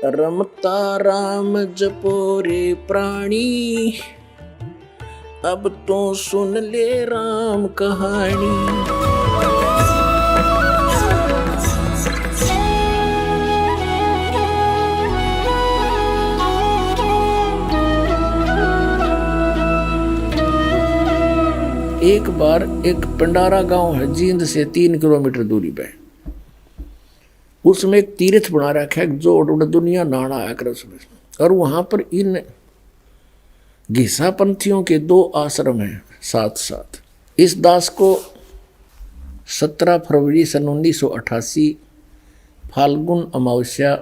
रमता राम जपो रे प्राणी, अब तो सुन ले राम कहानी। एक बार एक पंडारा गांव है जींद से 3 किलोमीटर दूरी पे, उसमें एक तीर्थ बना रखा है जो दुनिया नहाना आया कर उसमें। और वहां पर इन घिसा पंथियों के 2 आश्रम हैं साथ साथ। इस दास को 17 फरवरी सन 1988 फाल्गुन अमावस्या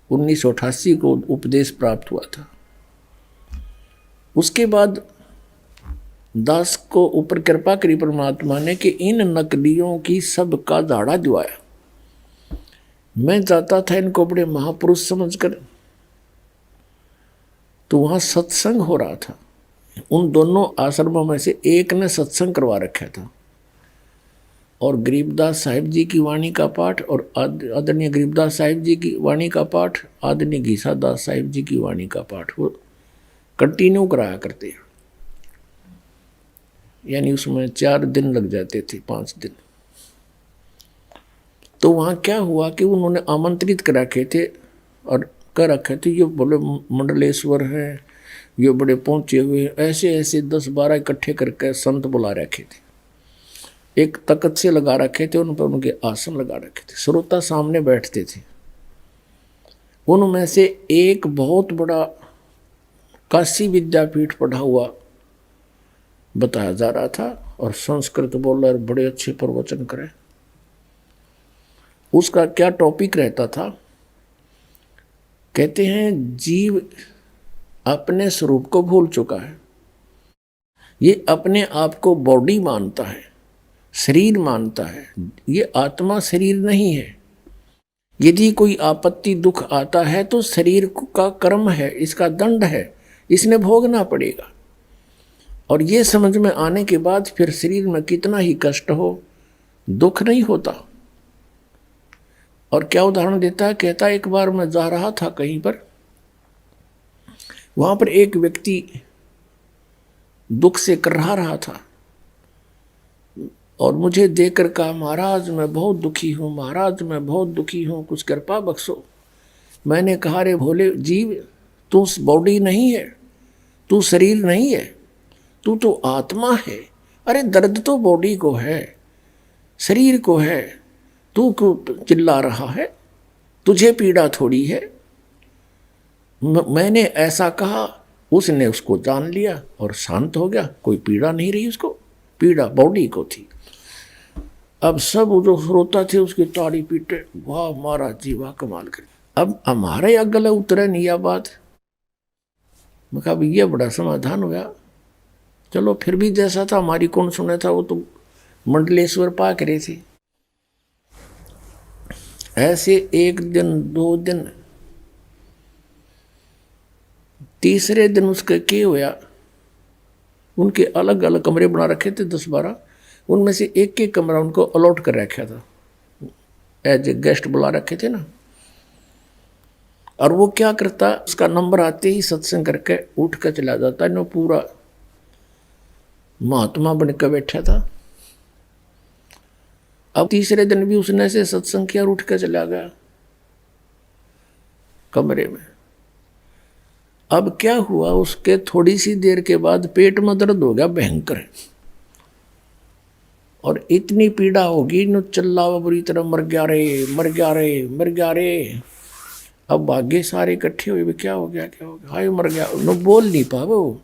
1988 को उपदेश प्राप्त हुआ था। उसके बाद दास को ऊपर कृपा करी परमात्मा ने कि इन नकलियों की सबका दाढ़ा दुआया। मैं जाता था इनको बड़े महापुरुष समझकर, तो वहां सत्संग हो रहा था। उन दोनों आश्रमों में से एक ने सत्संग करवा रखा था और गरीबदास साहिब जी की वाणी का पाठ और आदरणीय गरीबदास साहिब जी की वाणी का पाठ, आदरणीय घीसा दास साहिब जी की वाणी का पाठ वो कंटिन्यू कराया करते हैं। यानी उसमें 4 दिन लग जाते थे, 5 दिन। तो वहाँ क्या हुआ कि उन्होंने आमंत्रित कर रखे थे और कर रखे थे, ये बोले मंडलेश्वर हैं, ये बड़े पहुँचे हुए, ऐसे ऐसे 10-12 इकट्ठे करके संत बुला रखे थे। एक तख्त से लगा रखे थे, उन पर उनके आसन लगा रखे थे, श्रोता सामने बैठते थे। उनमें से एक बहुत बड़ा काशी विद्यापीठ पढ़ा हुआ बताया जा रहा था और संस्कृत बोल रहा, बड़े अच्छे प्रवचन करे। उसका क्या टॉपिक रहता था, कहते हैं जीव अपने स्वरूप को भूल चुका है। ये अपने आप को बॉडी मानता है, शरीर मानता है। ये आत्मा शरीर नहीं है। यदि कोई आपत्ति दुख आता है तो शरीर का कर्म है, इसका दंड है, इसने भोगना पड़ेगा। और ये समझ में आने के बाद फिर शरीर में कितना ही कष्ट हो, दुख नहीं होता। और क्या उदाहरण देता है, कहता है एक बार मैं जा रहा था कहीं पर, वहां पर एक व्यक्ति दुख से कर्रा रहा था और मुझे देखकर कहा, महाराज मैं बहुत दुखी हूँ, महाराज मैं बहुत दुखी हूँ, कुछ कृपा बख्शो। मैंने कहा, रे भोले जीव, तू बॉडी नहीं है, तू शरीर नहीं है, तू तो आत्मा है। अरे दर्द तो बॉडी को है, शरीर को है, तू क्यों चिल्ला रहा है, तुझे पीड़ा थोड़ी है। मैंने ऐसा कहा, उसने उसको जान लिया और शांत हो गया, कोई पीड़ा नहीं रही उसको, पीड़ा बॉडी को थी। अब सब जो श्रोता थे उसकी ताड़ी पीटे, वाह महाराज जी वाह, कमाल कर। अब हमारे अगले उतरे नहीं यह बात। मैं कहा ये बड़ा समाधान हुआ। चलो फिर भी जैसा था, हमारी कौन सुने था, वो तो मंडलेश्वर पाक रहे थे। ऐसे 1 दिन 2 दिन, तीसरे दिन उसके क्या हुआ, उनके अलग अलग कमरे बना रखे थे 10-12, उनमें से एक कमरा उनको अलॉट कर रखा था, एज ए गेस्ट बुला रखे थे ना। और वो क्या करता, उसका नंबर आते ही सत्संग करके उठ कर चला जाता, न पूरा महात्मा बनकर बैठा था। अब तीसरे दिन भी उसने से सत्संग किया, उठ कर चला गया कमरे में। अब क्या हुआ, उसके थोड़ी सी देर के बाद पेट में दर्द हो गया भयंकर, और इतनी पीड़ा होगी न चिल्ला बुरी तरह, मर गया रे, मर गया रे, मर गया रे। अब भाग्य सारे इकट्ठे हुए, क्या हो गया, क्या हो गया, हाय मर गया। न बोल नहीं पाओ,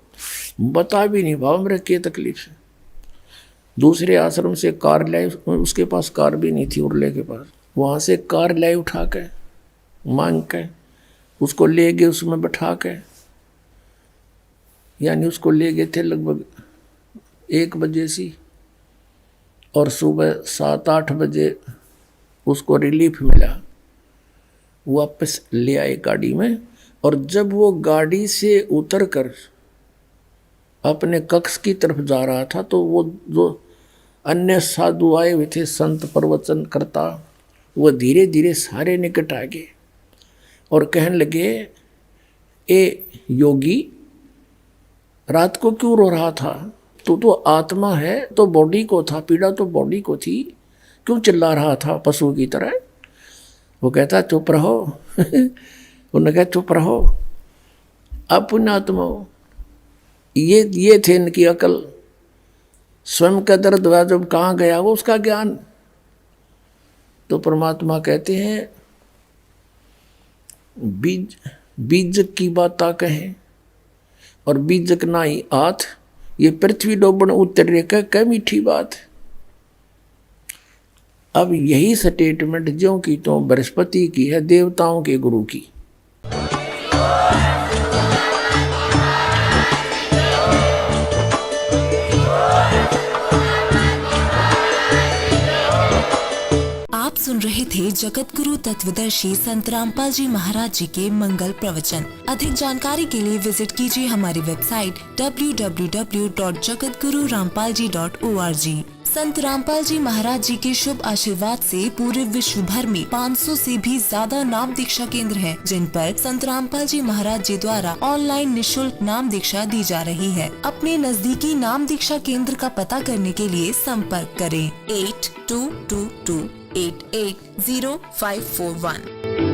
बता भी नहीं पाओ मेरे क्या तकलीफ है। दूसरे आश्रम से कार लाई, उसके पास कार भी नहीं थी उर्ले के पास, वहाँ से कार लाई उठा के मांग के उसको ले गए, उसमें बैठा के, यानी उसको ले गए थे लगभग 1 बजे सी, और सुबह 7-8 बजे उसको रिलीफ मिला, वापस ले आए गाड़ी में। और जब वो गाड़ी से उतर कर अपने कक्ष की तरफ जा रहा था तो वो जो अन्य साधु आए हुए थे, संत प्रवचन करता, वो धीरे धीरे सारे निकट आ गए और कहने लगे, ए योगी, रात को क्यों रो रहा था? तू तो आत्मा है, तो बॉडी को था, पीड़ा तो बॉडी को थी, क्यों चिल्ला रहा था पशु की तरह? वो कहता चुप रहो। उन्होंने कहा चुप रहो। अब पुण्यात्मा, ये थे इनकी अकल। स्वयं का दर्द हुआ जब कहाँ गया वो उसका ज्ञान। तो परमात्मा कहते हैं, बीजक की बाता कहें और बीजक नाई आथ, ये पृथ्वी डोबन उतर कह मीठी बात। अब यही स्टेटमेंट ज्यों की तो बृहस्पति की है, देवताओं के गुरु की। आप सुन रहे थे जगत गुरु तत्वदर्शी संत रामपाल जी महाराज जी के मंगल प्रवचन। अधिक जानकारी के लिए विजिट कीजिए हमारी वेबसाइट www.jagatgururampalji.org। संत रामपाल जी महाराज जी के शुभ आशीर्वाद से पूरे विश्व भर में 500 से भी ज्यादा नाम दीक्षा केंद्र हैं, जिन पर संत रामपाल जी महाराज जी द्वारा ऑनलाइन निशुल्क नाम दीक्षा दी जा रही है। अपने नजदीकी नाम दीक्षा केंद्र का पता करने के लिए संपर्क करें 8222880541।